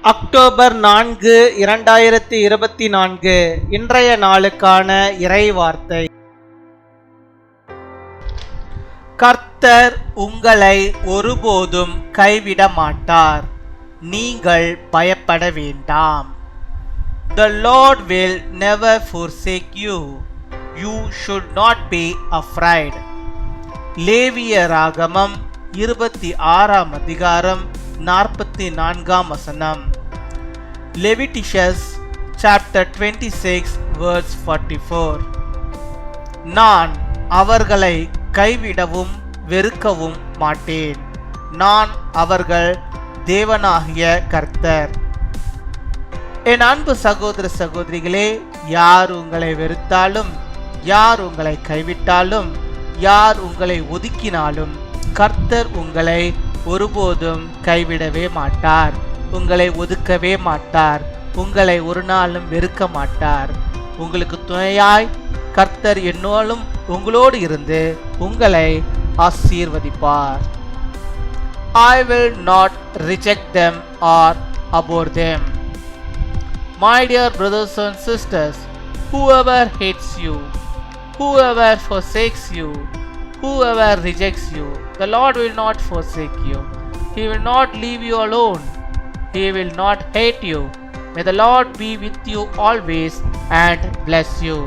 October 4, 2024 இன்றைய நாளுக்கான இறைவார்த்தை. கர்த்தர் உங்களை ஒருபோதும் கைவிட மாட்டார், நீங்கள் பயப்பட வேண்டாம். The Lord will never forsake you, you should not be afraid. லேவியராகமம் 26 அதிகாரம் 44 வசனம். Leviticus chapter 26 verse 44. நான் அவர்களை கைவிடவும் வெறுக்கவும் மாட்டேன், நான் அவர்கள் தேவனாகிய கர்த்தர். என் அன்பு சகோதர சகோதரிகளே, யார் உங்களை வெறுத்தாலும், யார் உங்களை கைவிட்டாலும், யார் உங்களை ஒதுக்கினாலும் கர்த்தர் உங்களை ஒருபோதும் கைவிடவே மாட்டார், உங்களை ஒதுக்கவே மாட்டார், உங்களை ஒரு நாளும் வெறுக்க மாட்டார். உங்களுக்கு துணையாய் கர்த்தர் என்னோடும் உங்களோடு இருந்து உங்களை ஆசீர்வதிப்பார். I will not reject them or abhor them. My dear brothers and sisters, whoever hates you, whoever forsakes you, whoever rejects you, the Lord will not forsake you. He will not leave you alone. He will not hate you. May the Lord be with you always and bless you.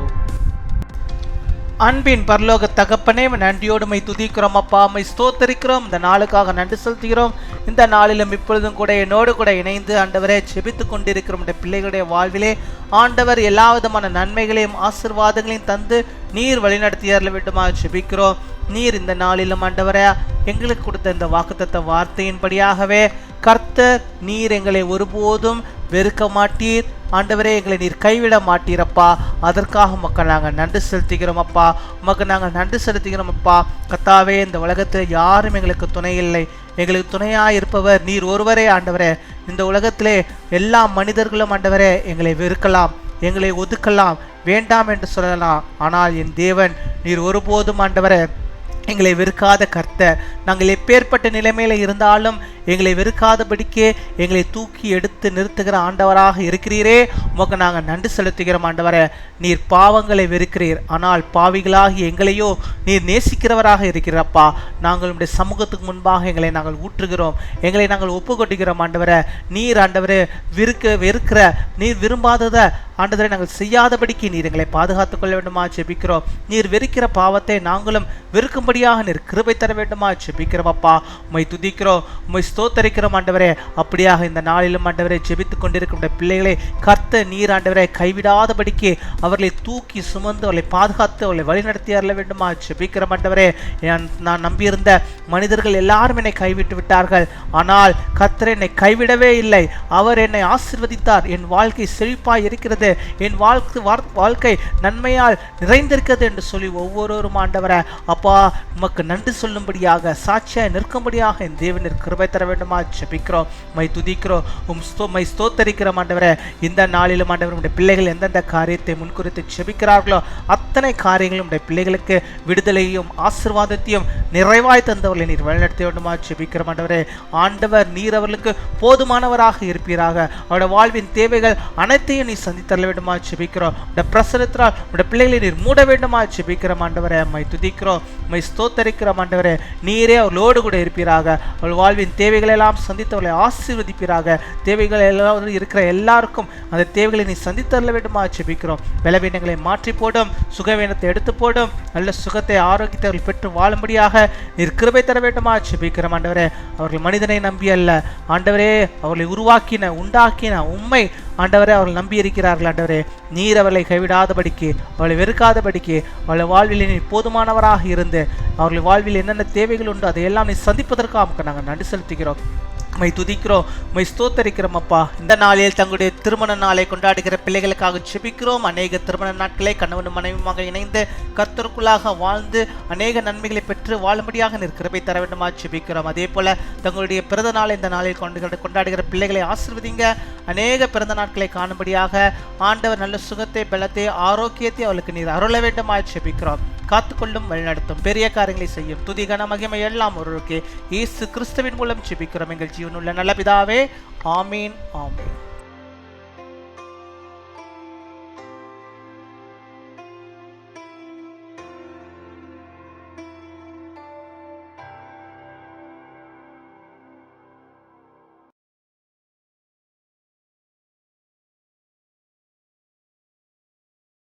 அன்பின் பரலோக தகப்பனே, நன்றியோடு my துதிக்கிறோம் அப்பா, my ஸ்தோத்தரிக்கிறோம். இந்த நாளுக்காக நன்றி செலுத்துகிறோம். இந்த நாளிலும் இப்பொழுதும் கூட என்னோடு கூட இணைந்து ஆண்டவரே செபித்து கொண்டிருக்கிற பிள்ளைகளுடைய வாழ்விலே ஆண்டவர் எல்லா விதமான நன்மைகளையும் ஆசீர்வாதங்களையும் தந்து நீர் வழிநடத்தியறல வேண்டுமாக செபிக்கிறோம். நீர் இந்த நாளிலும் ஆண்டவரே எங்களுக்கு கொடுத்த இந்த வாக்குத்தத்த வார்த்தையின்படியாகவே கர்த்தர் நீர் எங்களை ஒருபோதும் வெறுக்க மாட்டீர் ஆண்டவரே, எங்களை நீர் கைவிட மாட்டீரப்பா. அதற்காக உமக்கு நாங்கள் நன்றி செலுத்துகிறோம் அப்பா, உமக்கு நாங்கள் நன்றி செலுத்துகிறோம் அப்பா. கர்த்தாவே, இந்த உலகத்தில் யாரும் எங்களுக்கு துணை இல்லை, எங்களுக்கு துணையாக இருப்பவர் நீர் ஒருவரே ஆண்டவரே. இந்த உலகத்திலே எல்லா மனிதர்களும் ஆண்டவரே எங்களை வெறுக்கலாம், எங்களை ஒதுக்கலாம், வேண்டாம் என்று சொல்லலாம். ஆனால் என் தேவன் நீர் ஒருபோதும் ஆண்டவரே எங்களை வெறுக்காத கர்த்தர். நாங்கள் எப்பேற்பட்ட நிலைமையில இருந்தாலும் எங்களை வெறுக்காதபடிக்கே எங்களை தூக்கி எடுத்து நிறுத்துகிற ஆண்டவராக இருக்கிறீரே, உமக்கு நாங்கள் நன்றி செலுத்துகிறோம் ஆண்டவரே. நீர் பாவங்களை வெறுக்கிறீர், ஆனால் பாவிகளாகி எங்களையோ நீர் நேசிக்கிறவராக இருக்கிறப்பா. நாங்கள் உடைய சமூகத்துக்கு முன்பாக எங்களை நாங்கள் ஊற்றுகிறோம், எங்களை நாங்கள் ஒப்பு கொட்டுகிறோம் ஆண்டவரே. நீர் ஆண்டவரே வெறுக்கிற நீர் விரும்பாததை ஆண்டவரை நாங்கள் செய்யாதபடிக்கு நீர் எங்களை பாதுகாத்துக் கொள்ள வேண்டுமா செபிக்கிறோம். நீர் வெறுக்கிற பாவத்தை நாங்களும் வெறுக்கும்படியாக நீர் கிருபை தர வேண்டுமா செபிக்கிறோம் அப்பா. உம்மை துதிக்கிறோம், உம்மை ஸ்தோத்தரிக்கிறோம் ஆண்டவரே. அப்படியாக இந்த நாளிலும் ஆண்டவரை ஜெபித்துக் கொண்டிருக்கிற பிள்ளைகளை கர்த்தர் நீர் ஆண்டவரை கைவிடாதபடிக்கு அவர்களை தூக்கி சுமந்து அவர்களை பாதுகாத்து அவர்களை வழிநடத்தி அருள வேண்டுமா ஜெபிக்கிறோம் ஆண்டவரே. நான் நம்பியிருந்த மனிதர்கள் எல்லாரும் என்னை கைவிட்டு விட்டார்கள், ஆனால் கர்த்தர் என்னை கைவிடவே இல்லை. அவர் என்னை ஆசீர்வதித்தார், என் வாழ்க்கை செழிப்பாய் இருக்கிறது, என் வாழ்க்கை நன்மையால் நிறைந்திருக்கிறது என்று சொல்லி ஒவ்வொருவரும் ஆண்டவரை அப்பா உமக்கு நன்றி சொல்லும்படியாக சாட்சியாய் நிற்கும்படியாக என் தேவனின் கிருபை தர வேண்டுமா ஜெபிக்கிறோம். மை துதிக்கிறோம், மை ஸ்தோத்தரிக்கிறோம் ஆண்டவரே. இந்த நாளிலும் ஆண்டவர் உடைய பிள்ளைகள் எந்தெந்த காரியத்தை முன்குறித்து ஜெபிக்கிறார்களோ அத்தனை காரியங்களும் உடைய பிள்ளைகளுக்கு விடுதலையும் ஆசீர்வாதத்தையும் நிறைவாய் தந்தவர்களை நீர் வழிநடத்த வேண்டுமா ஜெபிக்கிறோம் ஆண்டவரே. ஆண்டவர் நீர் அவர்களுக்கு போதுமானவராக இருப்பீராக. அவருடைய வாழ்வின் தேவைகள் அனைத்தையும் நீ சந்தித்தரல வேண்டுமா ஜெபிக்கிறோம். உடைய பிரசனத்தினால் உடைய பிள்ளைகளை நீர் மூட வேண்டுமா ஜெபிக்கிறோம் ஆண்டவரே. மை துதிக்கிறோம், மை ஸ்தோத்தரிக்கிறோம் ஆண்டவரே. நீரே அவர்களோடு கூட இருப்பீராக. அவள் வாழ்வின் தேவைகளை எல்லாம் சந்தித்தவர்களை ஆசீர்வதிப்பீராக. தேவைகள் எல்லாம் இருக்கிற எல்லாருக்கும் அந்த தேவைகளை நீ சந்தித்தரல வேண்டுமா ஜெபிக்கிறோம். பலவீனங்களை மாற்றி போடும், சுகவீனத்தை எடுத்து போடும், நல்ல சுகத்தை ஆரோக்கியத்தை அவர்கள் பெற்று வாழும்படியாக நீர் கிருபை தர வேண்டுமா ஜெபிக்கிறோம் ஆண்டவரே. அவர்கள் மனிதனை நம்பி அல்ல ஆண்டவரே, அவர்களை உண்டாக்கின உண்மை ஆண்டவரே அவர்கள் நம்பி இருக்கிறார்கள் ஆண்டவரே. நீர் அவர்களை கைவிடாதபடிக்கு, அவளை வெறுக்காதபடிக்கு, அவளை வாழ்வில் நீ போதுமானவராக இருந்து அவர்கள் வாழ்வில் என்னென்ன தேவைகள் உண்டோ அதையெல்லாம் நீ சந்திப்பதற்காக நாங்கள் நன்றி செலுத்துகிறோம். மை துதிக்கிறோம், மை ஸ்தோத்தரிக்கிறோம் அப்பா. இந்த நாளில் தங்களுடைய திருமண நாளை கொண்டாடுகிற பிள்ளைகளுக்காக ஜெபிக்கிறோம். அநேக திருமண நாட்களை கணவனும் மனைவியுமாக இணைந்து கர்த்தருக்குள்ளாக வாழ்ந்து அநேக நன்மைகளை பெற்று வாழும்படியாக நீர் கிருபை தர வேண்டுமா ஜெபிக்கிறோம். அதே போல தங்களுடைய பிறந்த நாளை இந்த நாளில் கொண்டாடுகிற பிள்ளைகளை ஆசீர்வதிங்க. அநேக பிறந்த நாட்களை காணும்படியாக ஆண்டவர் நல்ல சுகத்தை, பலத்தை, ஆரோக்கியத்தை அவளுக்கு நீர் அருள வேண்டுமா ஜெபிக்கிறோம். காத்துக்கொள்ளும் வழிநடத்தும் பெரிய காரியங்களை செய்யும் துதி கன மகிமை எல்லாம் ஒருவருக்கே இயேசு கிறிஸ்துவின் மூலம் ஜெபிக்கிறோம் எங்கள் ஜீவனுள்ள நல்ல பிதாவே. ஆமீன் ஆமீன்.